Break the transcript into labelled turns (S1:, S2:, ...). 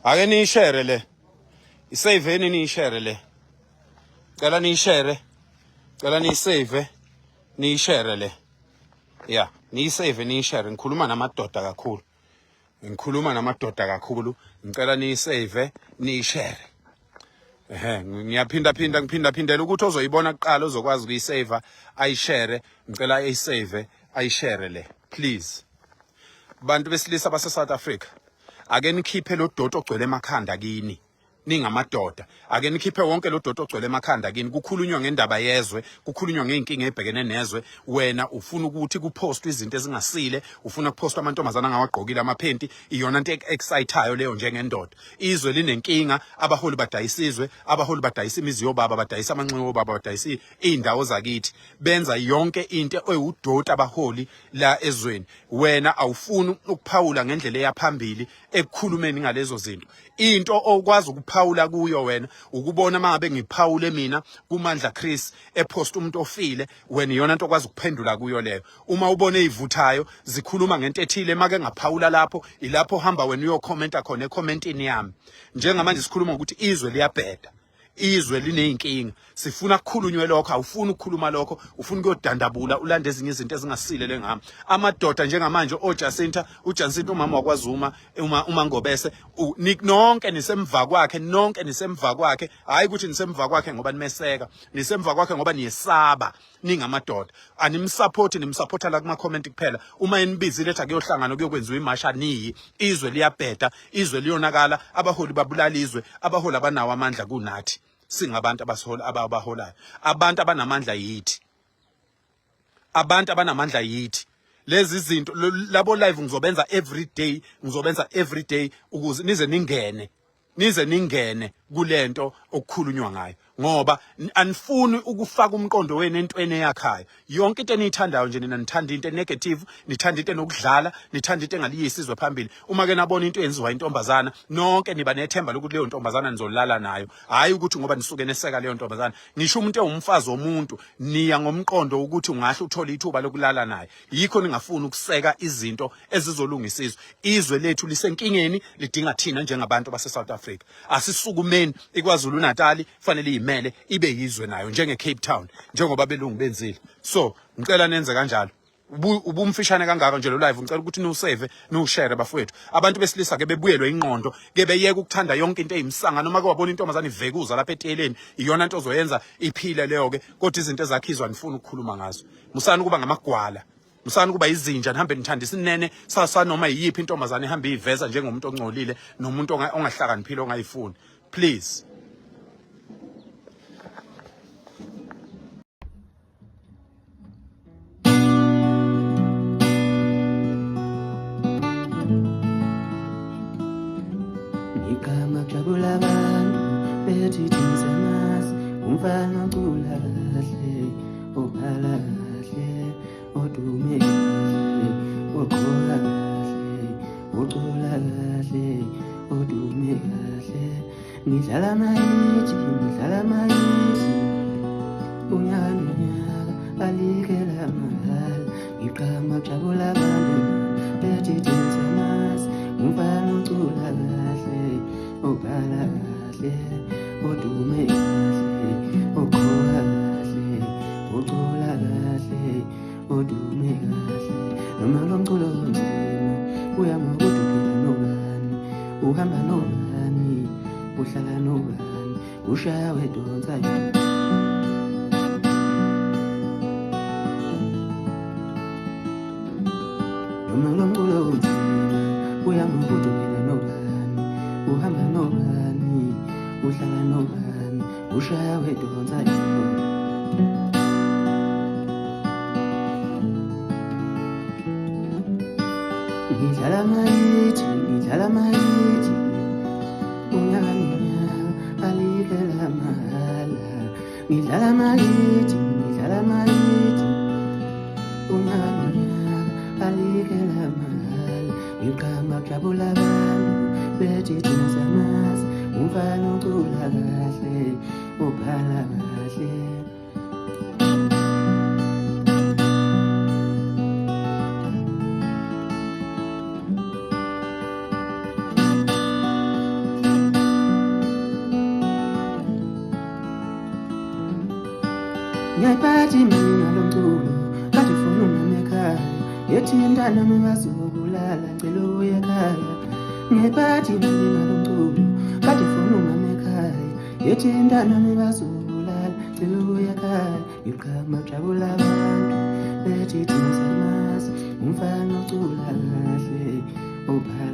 S1: Ake niyishare le. Isaveni niyishare le. Cela niyishare. Cela niyisave. Niyishare le. Yeah, niyisave niyishare. Ngikhuluma namadoda kakhulu. Ngicela niyisave niyishare. Ngiphinda ukuthi ozoyibona kuqala ozokwazi ukuyisave ayishare. Ngicela ayisave ayishare le. Please. Bantu besilisa base South Africa. Ake nikhiphe lo dodo ogcwele emakhanda kini ningamadoda ake nikhiphe wonke lo dodo ogcwele emakhanda kini kukhulunywa ngendaba yezwe kukhulunywa ngeenkinga ebhekene nezwe wena ufuna ukuthi kupostwe izinto ezingasile ufuna kupostwa amantombazana angawagqokile amaphenti iyona into exciteayo leyo njengendoda izwe linenkinga abaholi badayisizwe abaholi badayisa imizi yobaba badayisa amanxeba obaba badayisa indawo zakithi benza yonke into eyudoti abaholi la ezweni wena awufuni ukuphawula ngendlela eyaphambili ekukhulumeni ngalezo zinto into okwazi ukuphawula kuyo wena ukubona mangabe ngiphawule mina kuMandla Chris epost umuntu ofile wena iyona into okwazi ukuphendula kuyo leyo uma ubone izivuthayo zikhuluma ngento ethile make ngaphawula lapho ilapho hamba wena uyokhomenta khona ecommentini yami njengamanje sikhuluma ukuthi izwe liyabheda izwe lineyinkinga sifuna ukukhulunywe lokho awufuni ukukhuluma lokho ufuna ukuyodandabula ulande ezinye izinto ezingasilele ngami amadoda njengamanje oJacinta uJacinta umama wakwaZuma uma Ngobese nonke nisemva kwakhe hayi ukuthi nisemva kwakhe ngoba nimeseka nisemva kwakhe ngoba niyesaba ningamadoda nimsupporta la kuma comment kuphela uma enibizile ethi akuyohlangana kuyokwenziwa imasha niyi izwe liyabheda izwe liyonakala abaholi babulala izwe abaholi abanawo amandla kunathi singabantu abaholayo abantu abanamandla yithi lezi zinto labo live ngizobenza every day ukuze nize ningene kulento okukhulunywa ngayo ngoba anifuni ukufaka umqondo wenu entweni eyakhayo yonke into eniyithandayo nje nina nithanda into negative nithanda into enokudlala nithanda into engaliyisizwe phambili uma ke nabona into yenziwa intombazana nonke niba nethemba lokuthi leyo ntombazana nizolala nayo hayi ukuthi ngoba nisuke neseka leyo ntombazana ngisho umuntu ewumfazi womuntu niya ngomqondo ukuthi ungahle uthole ithuba lokulala naye yikho ningafuni ukuseka izinto ezizolungisa izwe lethu lisenkingeni lidinga thina njengabantu base South Africa asisukumeni iKwaZulu Natal fanele imele ibe yizwe nayo njenge Cape Town njengoba belungu benzile so ngicela nenze kanjalo ubumfishane kangaka nje lo live ngicela ukuthi niwusave niwushare bafowethu abantu besilisa ke bebuyelwe ingqondo ke beyeke ukuthanda yonke into eyimsanga noma ke wabona intombazana ivekuza lapha eteleni iyona into ozoyenza iphile leyo ke kodwa izinto ezakhizwa nifuna ukukhuluma ngazo musana kuba ngamagwala musana kuba izinja nihambe nithandisa inene sasa noma yiphi intombazana ihambe iveza njengomuntu ongcolile nomuntu ongahlakaniphile ongayifuni please
S2: Igama jabula abantu bethi tinzemazi umfana ucula kahle ubhala kahle odume kahle uqola kahle ucula kahle odume kahle ngidlala mayithi unyaka alikela mahala igama jabula abantu bethi tinzemazi umfana ucula kahle ubhala kahle odume kahle uqola kahle ucula kahle odume kahle noma lo mculo onzima uyama kuduphila nobani uhamba nobani uhlala nobani ushaya wedonsa noma lo mculo onzima uyama kuduphila nobani uhamba nobani uhlala nobani ushaya wedonsa ngidlala mayithi unyaka alikela mahala ngidlala mayithi unyaka alikela mahala igama jabula abantu bethi thina ngephathi mina lomculo kade ufuna umama ekhaya yethi intana bazokulala ngicela uye ekhaya ngephathi mina lomculo kade ufuna umama ekhaya yethi intana bazokulala ngicela uye ekhaya iqhama jabula abantu bethi thina samazi umfana ocula kahle ubhala